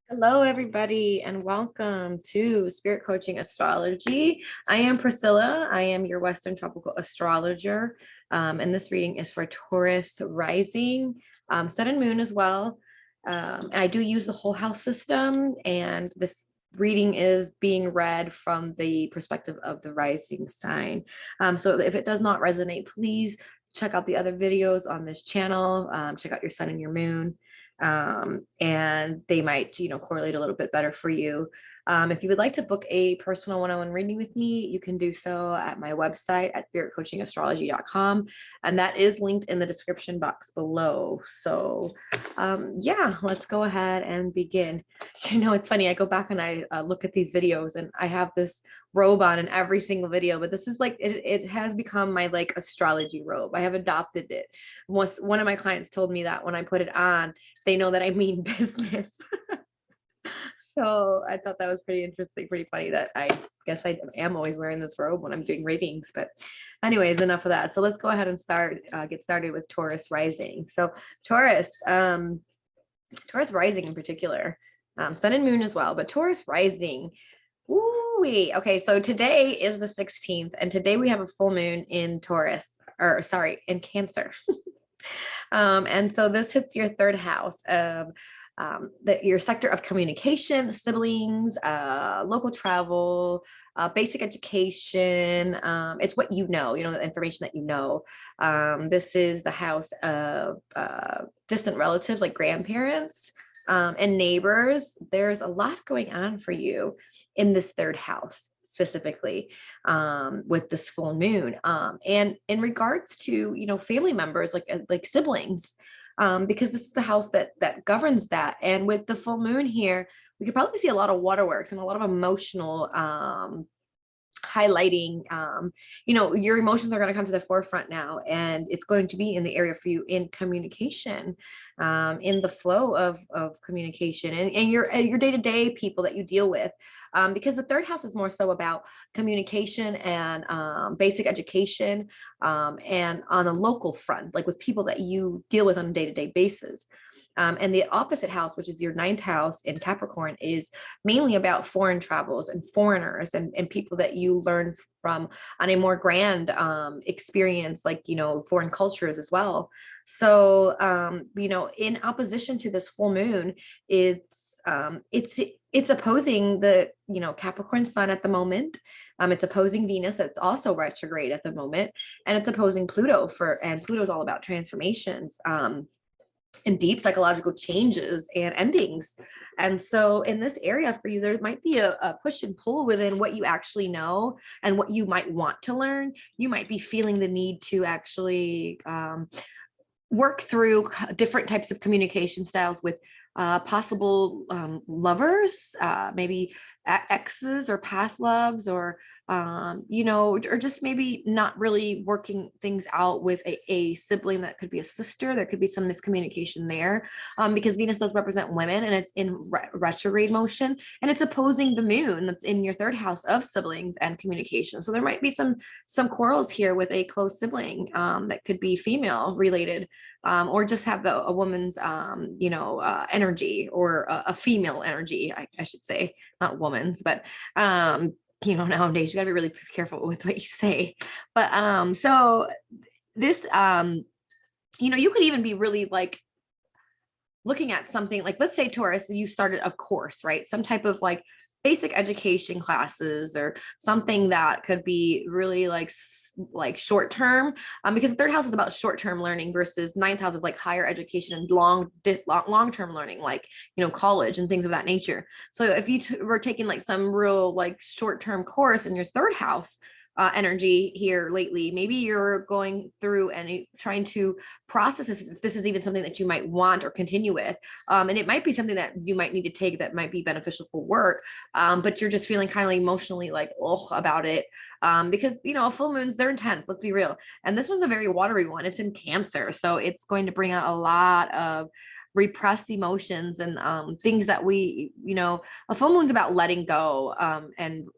Hello, everybody, and welcome to Spirit Coaching Astrology. I am Priscilla. I am your Western Tropical Astrologer, and this reading is for Taurus Rising, Sun and Moon as well. I do use the whole house system, and this reading is being read from the perspective of the rising sign. So if it does not resonate, please check out the other videos on this channel. Check out your sun and your moon, and they might, correlate a little bit better for you. If you would like to book a personal one-on-one reading with me, you can do so at my website at spiritcoachingastrology.com, and that is linked in the description box below. So yeah, let's go ahead and begin. It's funny, I go back and I look at these videos, and I have this robe on in every single video, but this is like it has become my like astrology robe. I have adopted it. Once one of my clients told me that when I put it on, they know that I mean business. So I thought that was pretty interesting, pretty funny that I guess I am always wearing this robe when I'm doing readings. But anyways, enough of that. So let's go ahead and get started with Taurus Rising. So Taurus Rising in particular, Sun and Moon as well, but Taurus Rising. Ooh-wee. Okay, so today is the 16th, and today we have a full moon in Taurus, or sorry, in Cancer. And so this hits your third house of your sector of communication, siblings, local travel, basic education. It's what the information that you know. This is the house of distant relatives like grandparents and neighbors. There's a lot going on for you in this third house specifically, with this full moon, and in regards to family members like siblings, because this is the house that governs that. And with the full moon here, we could probably see a lot of waterworks and a lot of emotional highlighting. Your emotions are going to come to the forefront now, and it's going to be in the area for you in communication, in the flow of communication, and your day-to-day people that you deal with, because the third house is more so about communication and basic education, and on a local front, like with people that you deal with on a day-to-day basis. And the opposite house, which is your ninth house in Capricorn, is mainly about foreign travels and foreigners and people that you learn from on a more grand experience, like, foreign cultures as well. So, in opposition to this full moon, it's opposing the, Capricorn sun at the moment. It's opposing Venus, that's also retrograde at the moment, and it's opposing Pluto and Pluto's all about transformations, and deep psychological changes and endings. And so in this area for you, there might be a push and pull within what you actually know and what you might want to learn. You might be feeling the need to actually work through different types of communication styles with possible lovers, maybe exes or past loves, or or just maybe not really working things out with a sibling. That could be a sister. There could be some miscommunication there, because Venus does represent women, and it's in retrograde motion, and it's opposing the moon that's in your third house of siblings and communication. So there might be some quarrels here with a close sibling, that could be female related, or just have a woman's energy, or a female energy, I should say, not woman's, but nowadays you got to be really careful with what you say. But so this, you could even be really like looking at something like, let's say Taurus, you started a course, right? Some type of like basic education classes, or something that could be really like short-term, because the third house is about short-term learning, versus ninth house is like higher education and long-term learning, like, college and things of that nature. So if you were taking like some real like short-term course in your third house energy here lately, maybe you're going through and trying to process this is even something that you might want or continue with, and it might be something that you might need to take that might be beneficial for work, but you're just feeling kind of emotionally like about it, because full moons, they're intense, let's be real. And this one's a very watery one. It's in Cancer, so it's going to bring out a lot of repressed emotions and things that a full moon's about letting go, and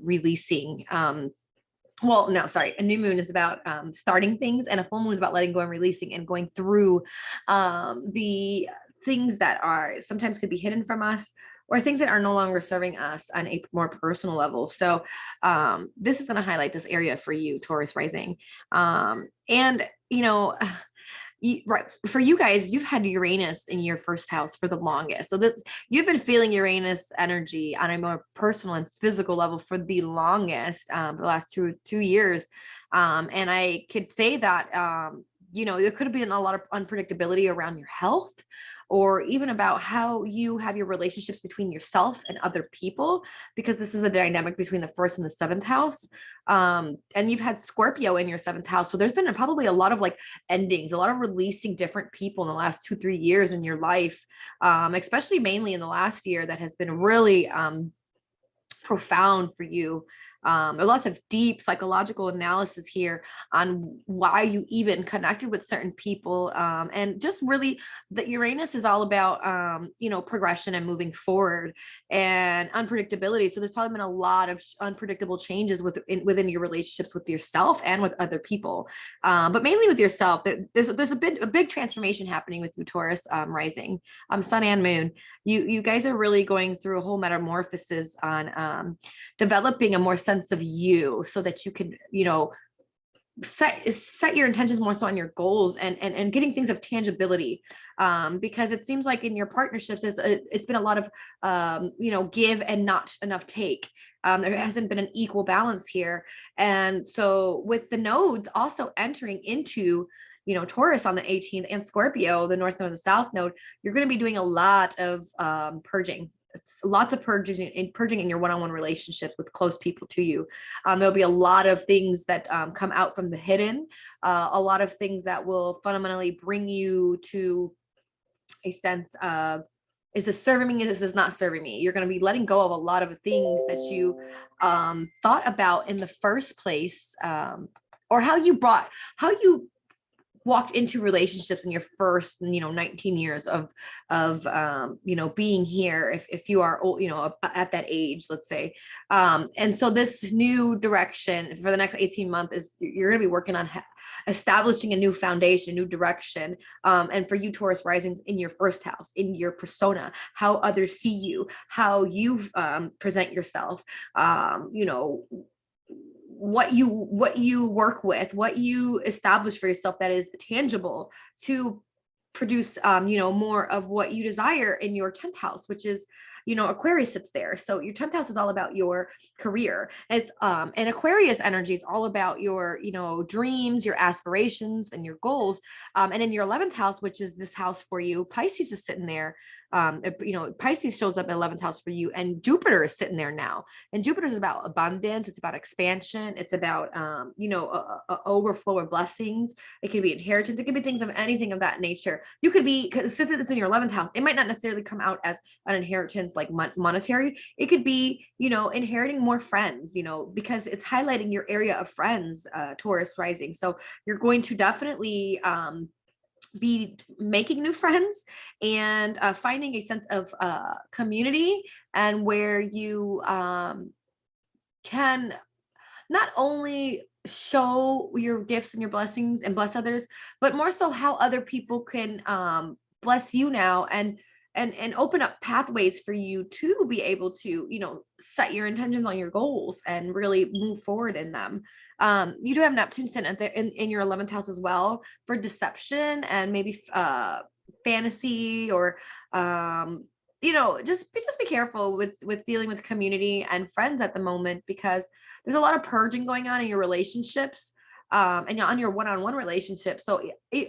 releasing. Well, no, sorry. A new moon is about starting things, and a full moon is about letting go and releasing and going through the things that are sometimes could be hidden from us, or things that are no longer serving us on a more personal level. So this is going to highlight this area for you, Taurus rising. And right, for you guys, you've had Uranus in your first house for the longest, so that you've been feeling Uranus energy on a more personal and physical level for the longest, the last two years. And I could say that there could have been a lot of unpredictability around your health, or even about how you have your relationships between yourself and other people, because this is the dynamic between the first and the seventh house. And you've had Scorpio in your seventh house, so there's been probably a lot of like endings, a lot of releasing different people in the last 2-3 years in your life, especially mainly in the last year, that has been really profound for you. There's lots of deep psychological analysis here on why you even connected with certain people, and just really that Uranus is all about progression and moving forward and unpredictability. So there's probably been a lot of unpredictable changes within your relationships with yourself and with other people, but mainly with yourself. There's a big transformation happening with you, Taurus rising, sun and moon. You guys are really going through a whole metamorphosis on developing a more sense of you, so that you can set your intentions more so on your goals, and getting things of tangibility, because it seems like in your partnerships it's been a lot of give and not enough take. There hasn't been an equal balance here, and so with the nodes also entering into Taurus on the 18th, and Scorpio, the north node and the south node, you're going to be doing a lot of purging. It's lots of purging in your one-on-one relationships with close people to you. There'll be a lot of things that come out from the hidden, a lot of things that will fundamentally bring you to a sense of, is this serving me? Is this not serving me? You're going to be letting go of a lot of things that you thought about in the first place, or how you walked into relationships in your first 19 years of being here, if you are old, at that age, let's say. And so this new direction for the next 18 months is you're going to be working on establishing a new foundation, new direction. And for you, Taurus risings, in your first house, in your persona, how others see you, how you present yourself, what you work with, what you establish for yourself that is tangible to produce more of what you desire in your 10th house, which is Aquarius sits there. So your 10th house is all about your career. It's and Aquarius energy is all about your dreams, your aspirations, and your goals. And in your 11th house, which is this house for you, Pisces is sitting there. Pisces shows up in 11th house for you, and Jupiter is sitting there now. And Jupiter is about abundance, it's about expansion, it's about a overflow of blessings. It could be inheritance, it could be things of anything of that nature. You could be, because since it's in your 11th house, it might not necessarily come out as an inheritance like monetary. It could be inheriting more friends, because it's highlighting your area of friends, Taurus rising. So you're going to definitely be making new friends, and finding a sense of community, and where you can not only show your gifts and your blessings and bless others, but more so how other people can bless you now, and open up pathways for you to be able to set your intentions on your goals and really move forward in them. You do have Neptune sitting in your 11th house as well, for deception and maybe fantasy, or just be careful with dealing with community and friends at the moment, because there's a lot of purging going on in your relationships, and on your one-on-one relationship. So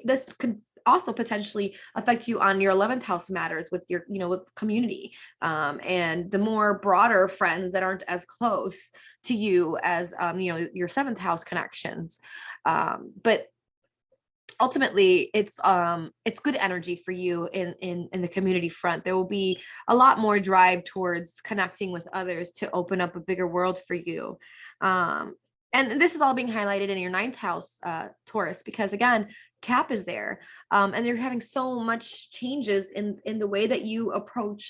this could also potentially affect you on your 11th house matters with your with community, and the more broader friends that aren't as close to you as your 7th house connections. But ultimately it's good energy for you in the community front. There will be a lot more drive towards connecting with others to open up a bigger world for you. And this is all being highlighted in your ninth house, Taurus, because again, Cap is there, and they're having so much changes in the way that you approach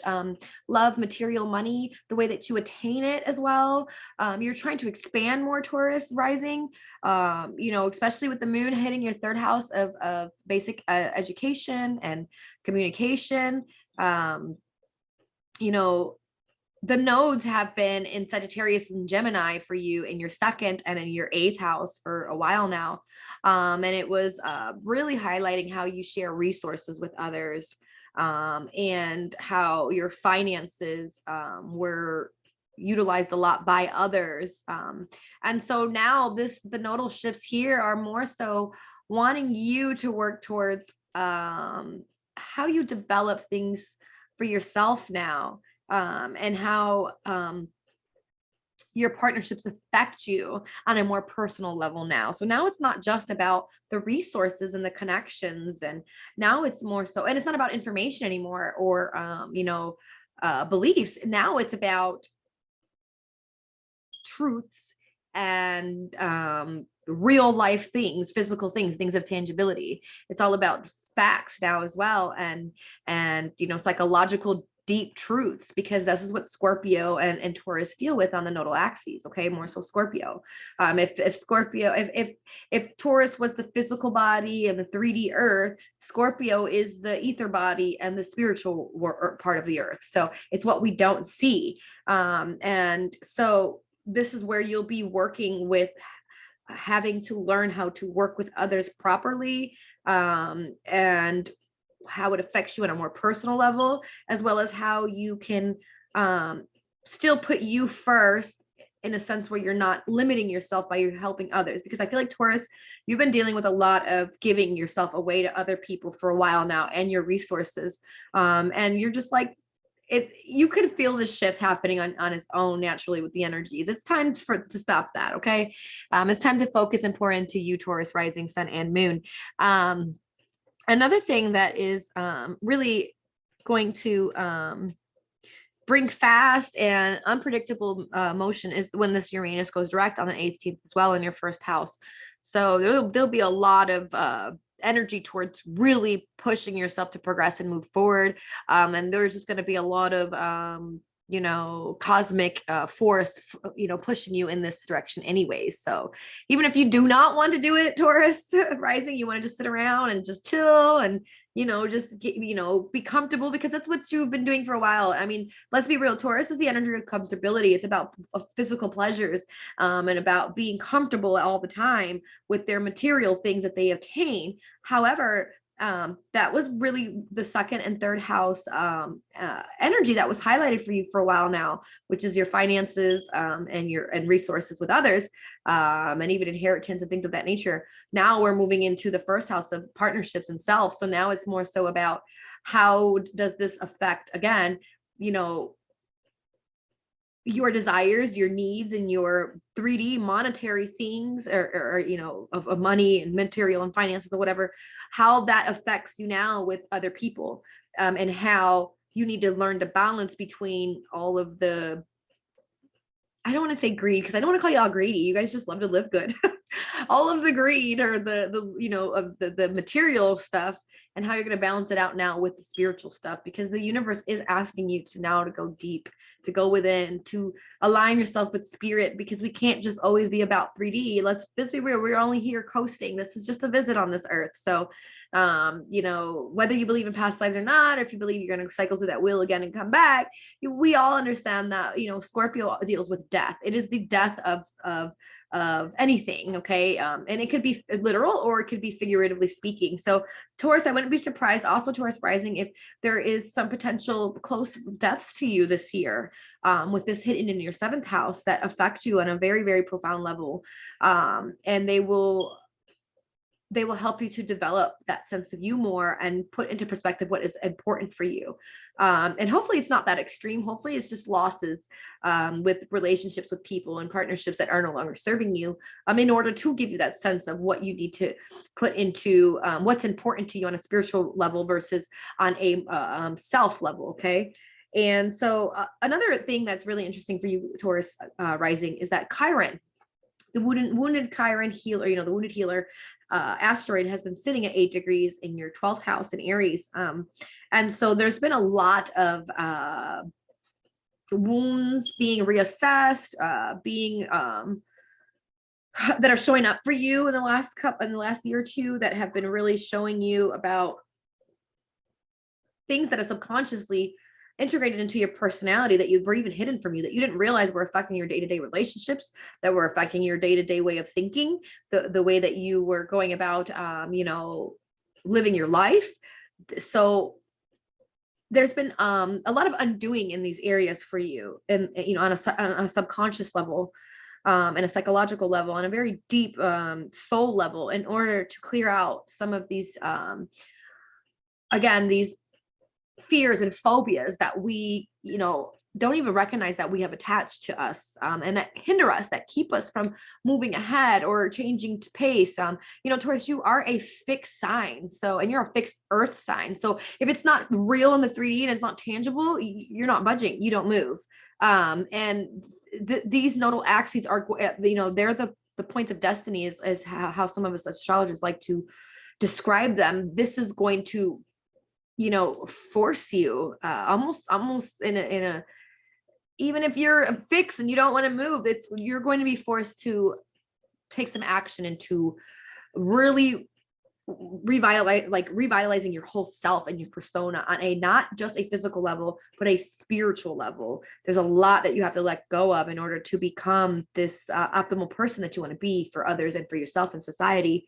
love, material, money, the way that you attain it as well. You're trying to expand more, Taurus rising, especially with the moon hitting your third house of basic education and communication. Um, you know, the nodes have been in Sagittarius and Gemini for you in your second and in your eighth house for a while now. And it was really highlighting how you share resources with others, and how your finances were utilized a lot by others. And so now the nodal shifts here are more so wanting you to work towards how you develop things for yourself now, and how your partnerships affect you on a more personal level now. So now it's not just about the resources and the connections, and now it's more so, and it's not about information anymore, or beliefs. Now it's about truths and real life things, physical things, things of tangibility. It's all about facts now as well, and psychological deep truths, because this is what Scorpio and Taurus deal with on the nodal axes. Okay, more so Scorpio. If Scorpio, if Taurus was the physical body and the 3D earth, Scorpio is the ether body and the spiritual part of the earth. So it's what we don't see. And so this is where you'll be working with having to learn how to work with others properly, and how it affects you on a more personal level, as well as how you can still put you first in a sense where you're not limiting yourself by you helping others. Because I feel like Taurus, you've been dealing with a lot of giving yourself away to other people for a while now, and your resources. And you're just like, you could feel the shift happening on its own naturally with the energies. It's time to stop that. Okay. It's time to focus and pour into you, Taurus rising, sun and moon. Another thing that is really going to bring fast and unpredictable motion is when this Uranus goes direct on the 18th as well in your first house. So there'll be a lot of energy towards really pushing yourself to progress and move forward. And there's just going to be a lot of cosmic force, pushing you in this direction anyways. So even if you do not want to do it, Taurus rising, you want to just sit around and just chill and, just get, be comfortable, because that's what you've been doing for a while. I mean, let's be real. Taurus is the energy of comfortability. It's about physical pleasures, and about being comfortable all the time with their material things that they obtain. However, that was really the second and third house energy that was highlighted for you for a while now, which is your finances, and resources with others, and even inheritance and things of that nature. Now we're moving into the first house of partnerships and self. So now it's more so about how does this affect, again, your desires, your needs, and your 3D monetary things, or of money and material and finances or whatever, how that affects you now with other people, and how you need to learn to balance between all of the, I don't want to say greed, because I don't want to call y'all greedy. You guys just love to live good. All of the greed, or the material stuff, and how you're going to balance it out now with the spiritual stuff, because the universe is asking you to go deep, to go within, to align yourself with spirit, because we can't just always be about 3D. Let's be real. We're only here coasting. This is just a visit on this earth. So, whether you believe in past lives or not, or if you believe you're going to cycle through that wheel again and come back, we all understand that, Scorpio deals with death. It is the death of anything. Okay. And it could be literal, or it could be figuratively speaking. So Taurus, I wouldn't be surprised also, Taurus rising, if there is some potential close deaths to you this year, with this hidden in your seventh house, that affect you on a very, very profound level. And they will help you to develop that sense of you more and put into perspective what is important for you. And hopefully it's not that extreme. Hopefully it's just losses, with relationships with people and partnerships that are no longer serving you, in order to give you that sense of what you need to put into what's important to you on a spiritual level versus on a self level. Okay. And so another thing that's really interesting for you, Taurus rising, is that Chiron the wounded Chiron healer, the wounded healer asteroid has been sitting at 8 degrees in your 12th house in Aries. And so there's been a lot of wounds being reassessed, being that are showing up for you in the last year or two, that have been really showing you about things that are subconsciously integrated into your personality that you were even hidden from you, that you didn't realize were affecting your day-to-day relationships, that were affecting your day-to-day way of thinking, the way that you were going about living your life. So there's been a lot of undoing in these areas for you, and on a subconscious level, and a psychological level, on a very deep soul level, in order to clear out some of these again, these fears and phobias that we don't even recognize that we have attached to us, and that hinder us, that keep us from moving ahead or changing to pace. Taurus, you are a fixed sign, and you're a fixed earth sign. So if it's not real in the 3D and it's not tangible, you're not budging, you don't move. And these nodal axes are, they're the points of destiny, is how some of us astrologers like to describe them. This is going to force you almost in a even if you're a fix and you don't want to move, you're going to be forced to take some action and to really revitalizing your whole self and your persona on a not just a physical level, but a spiritual level. There's a lot that you have to let go of in order to become this optimal person that you want to be for others and for yourself and society.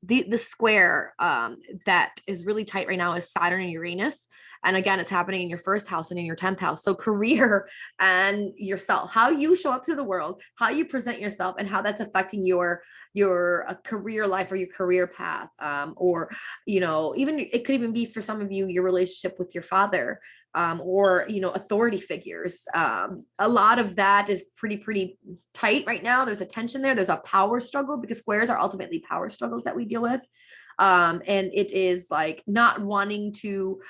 The square that is really tight right now is Saturn and Uranus. And again, it's happening in your first house and in your 10th house. So career and yourself, how you show up to the world, how you present yourself, and how that's affecting your career life or your career path. Or, even it could even be for some of you, your relationship with your father, or, authority figures. A lot of that is pretty tight right now. There's a tension there. There's a power struggle, because squares are ultimately power struggles that we deal with. And it is like not wanting to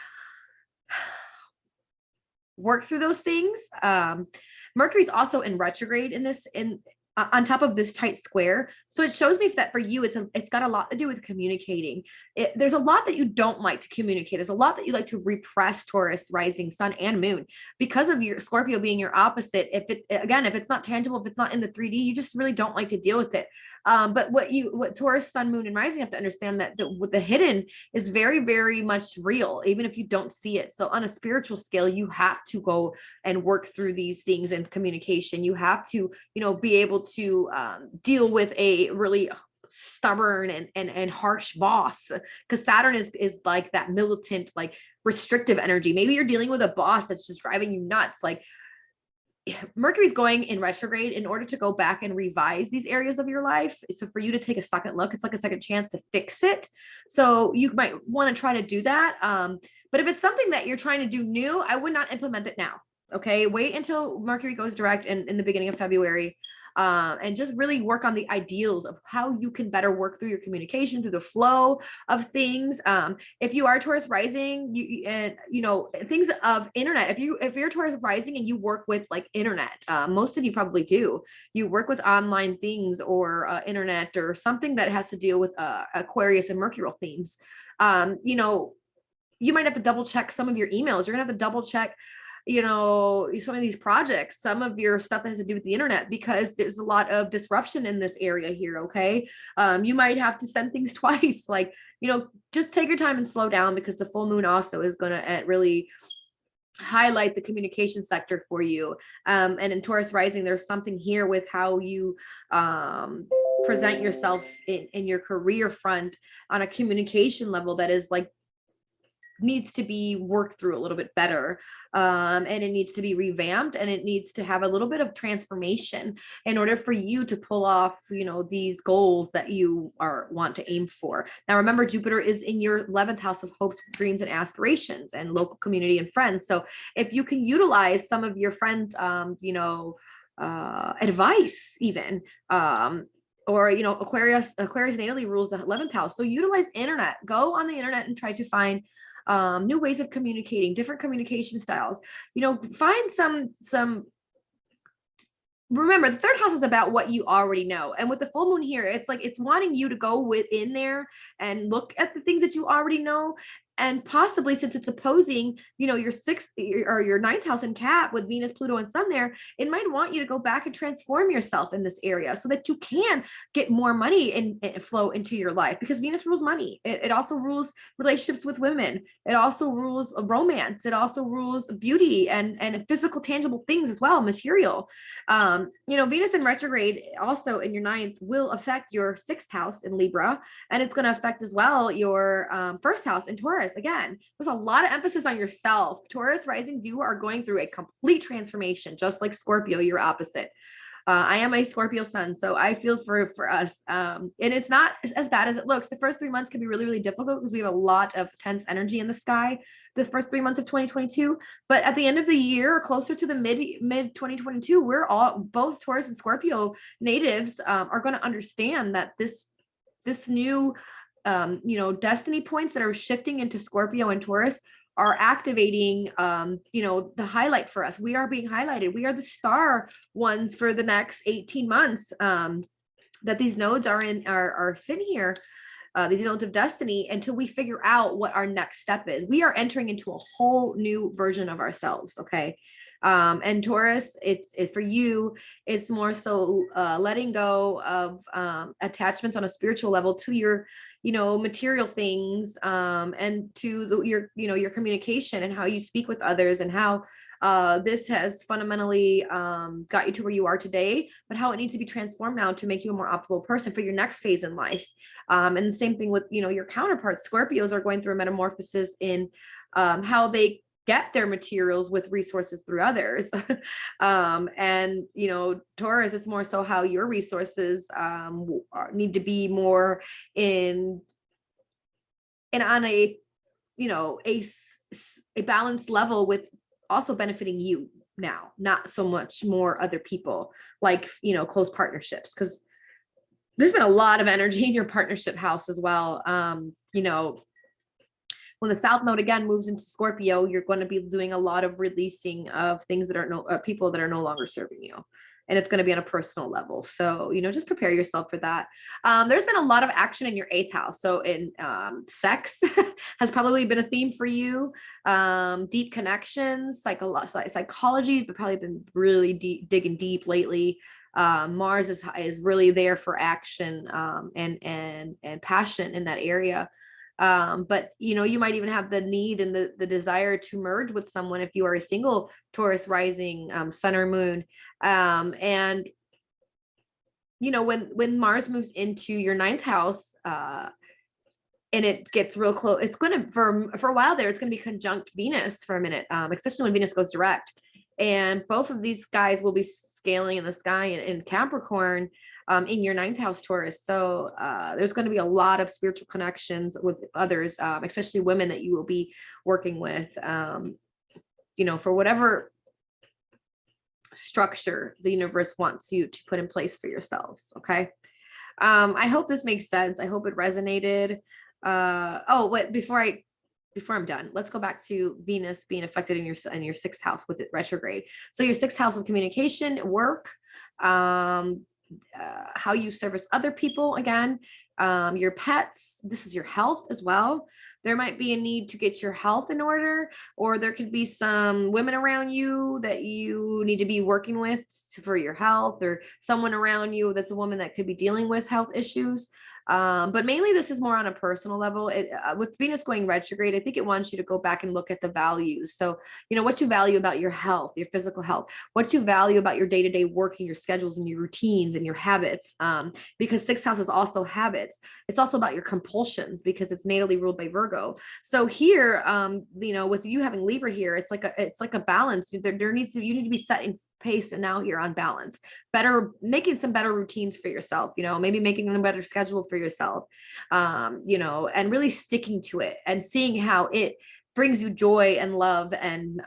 work through those things. Mercury's also in retrograde on top of this tight square. So it shows me that for you, it's got a lot to do with communicating. There's a lot that you don't like to communicate. There's a lot that you like to repress, Taurus rising, sun and moon, because of your Scorpio being your opposite. If it's not tangible, if it's not in the 3D, you just really don't like to deal with it. But what Taurus, sun, moon, and rising have to understand, that the hidden is very, very much real, even if you don't see it. So on a spiritual scale, you have to go and work through these things in communication. You have to, be able to deal with a really stubborn and harsh boss, because Saturn is like that militant, like restrictive energy. Maybe you're dealing with a boss that's just driving you nuts. Like, Mercury's going in retrograde in order to go back and revise these areas of your life. So for you to take a second look, it's like a second chance to fix it. So you might want to try to do that. But if it's something that you're trying to do new, I would not implement it now. Okay. Wait until Mercury goes direct in the beginning of February. And just really work on the ideals of how you can better work through your communication, through the flow of things. If you are Taurus rising, things of internet, if you're Taurus rising and you work with like internet, most of you probably do, you work with online things or internet or something that has to deal with Aquarius and Mercurial themes. You might have to double check some of your emails. You're gonna have to double check some of these projects, some of your stuff that has to do with the internet, because there's a lot of disruption in this area here. Okay. You might have to send things twice, like, just take your time and slow down, because the full moon also is going to really highlight the communication sector for you. And in Taurus rising, there's something here with how you present yourself in your career front on a communication level that is like needs to be worked through a little bit better, and it needs to be revamped, and it needs to have a little bit of transformation in order for you to pull off these goals that you want to aim for. Now remember, Jupiter is in your 11th house of hopes, dreams, and aspirations, and local community and friends. So if you can utilize some of your friends advice even, or Aquarius natally rules the 11th house, so utilize internet. Go on the internet and try to find new ways of communicating, different communication styles. Find some remember, the third house is about what you already know. And with the full moon here, it's like it's wanting you to go within there and look at the things that you already know. And possibly, since it's opposing, your sixth or your ninth house in Cap with Venus, Pluto, and Sun there, it might want you to go back and transform yourself in this area so that you can get more money and flow into your life, because Venus rules money. It also rules relationships with women. It also rules romance. It also rules beauty and physical, tangible things as well, material. Venus in retrograde also in your ninth will affect your sixth house in Libra, and it's going to affect as well your first house in Taurus. Again, there's a lot of emphasis on yourself. Taurus risings, you are going through a complete transformation, just like Scorpio, you're opposite. I am a Scorpio sun, so I feel for us. And it's not as bad as it looks. The first 3 months can be really, really difficult because we have a lot of tense energy in the sky the first 3 months of 2022. But at the end of the year, closer to the mid 2022, we're all, both Taurus and Scorpio natives, are going to understand that this new destiny points that are shifting into Scorpio and Taurus are activating, the highlight for us. We are being highlighted. We are the star ones for the next 18 months, that these nodes are sitting here, these nodes of destiny, until we figure out what our next step is. We are entering into a whole new version of ourselves. Okay. And Taurus, it's for you, it's more so letting go of attachments on a spiritual level to your material things, and to your communication and how you speak with others, and how this has fundamentally got you to where you are today, but how it needs to be transformed now to make you a more optimal person for your next phase in life. And the same thing with your counterparts. Scorpios are going through a metamorphosis in how they get their materials with resources through others. And Taurus, it's more so how your resources need to be more in on a a balanced level, with also benefiting you now, not so much more other people, like close partnerships, because there's been a lot of energy in your partnership house as well. When the South Node again moves into Scorpio, you're going to be doing a lot of releasing of things that are people that are no longer serving you. And it's going to be on a personal level. So, just prepare yourself for that. There's been a lot of action in your eighth house. So in sex has probably been a theme for you. Deep connections, psychology, but probably been really digging deep lately. Mars is really there for action, and passion in that area. But you might even have the need and the desire to merge with someone if you are a single Taurus rising, sun or moon. And when Mars moves into your ninth house, and it gets real close, it's going to, for a while there, it's going to be conjunct Venus for a minute, especially when Venus goes direct. And both of these guys will be scaling in the sky in Capricorn, in your ninth house, Taurus. So there's going to be a lot of spiritual connections with others, especially women that you will be working with, for whatever structure the universe wants you to put in place for yourselves. Okay. I hope this makes sense. I hope it resonated. Before I'm done, let's go back to Venus being affected in your sixth house with it retrograde. So your sixth house of communication, work, how you service other people, again, your pets, this is your health as well. There might be a need to get your health in order, or there could be some women around you that you need to be working with for your health, or someone around you that's a woman that could be dealing with health issues. But mainly this is more on a personal level. With Venus going retrograde, I think it wants you to go back and look at the values. So, what you value about your health, your physical health, what you value about your day-to-day work and your schedules and your routines and your habits. Because sixth house is also habits. It's also about your compulsions, because it's natally ruled by Virgo. So here, with you having Libra here, it's like a balance. You need to be set in pace and now you're on balance, making some better routines for yourself, maybe making a better schedule for yourself, and really sticking to it and seeing how it brings you joy and love and,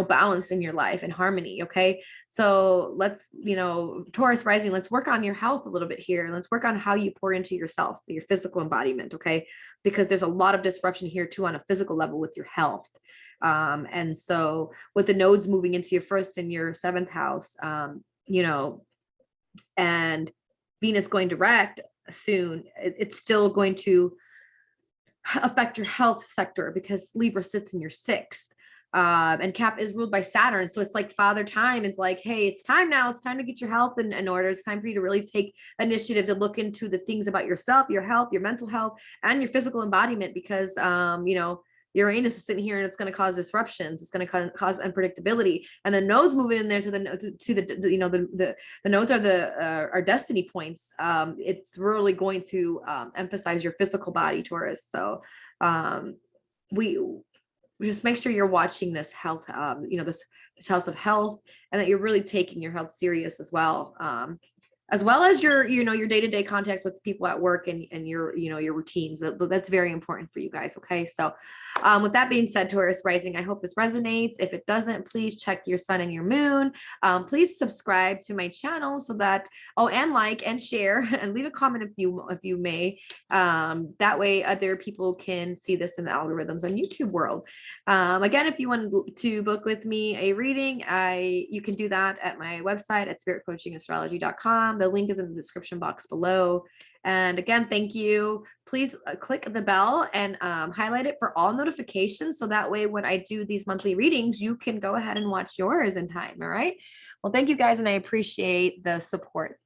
balance in your life and harmony. Okay. So let's, Taurus rising, let's work on your health a little bit here. And let's work on how you pour into yourself, your physical embodiment. Okay. Because there's a lot of disruption here too, on a physical level with your health. And so with the nodes moving into your first and your seventh house, you know, and Venus going direct soon, it's still going to affect your health sector because Libra sits in your sixth. And Cap is ruled by Saturn. So it's like Father Time is like, hey, it's time now. It's time to get your health in order. It's time for you to really take initiative to look into the things about yourself, your health, your mental health, and your physical embodiment because, Uranus is sitting here and it's going to cause disruptions. It's going to cause unpredictability, and the nodes moving in there to the nodes are our destiny points. It's really going to emphasize your physical body, Taurus. So we just make sure you're watching this health, this house of health, and that you're really taking your health serious as well as your day-to-day contacts with people at work and your routines. That's very important for you guys. Okay. So with that being said, Taurus rising, I hope this resonates. If it doesn't, please check your sun and your moon. Please subscribe to my channel so that, and like and share and leave a comment if you may. That way other people can see this in the algorithms on YouTube world. Again, if you want to book with me a reading, you can do that at my website at spiritcoachingastrology.com. The link is in the description box below. And again, thank you. Please click the bell and highlight it for all notifications. So that way, when I do these monthly readings, you can go ahead and watch yours in time. All right. Well, thank you guys. And I appreciate the support.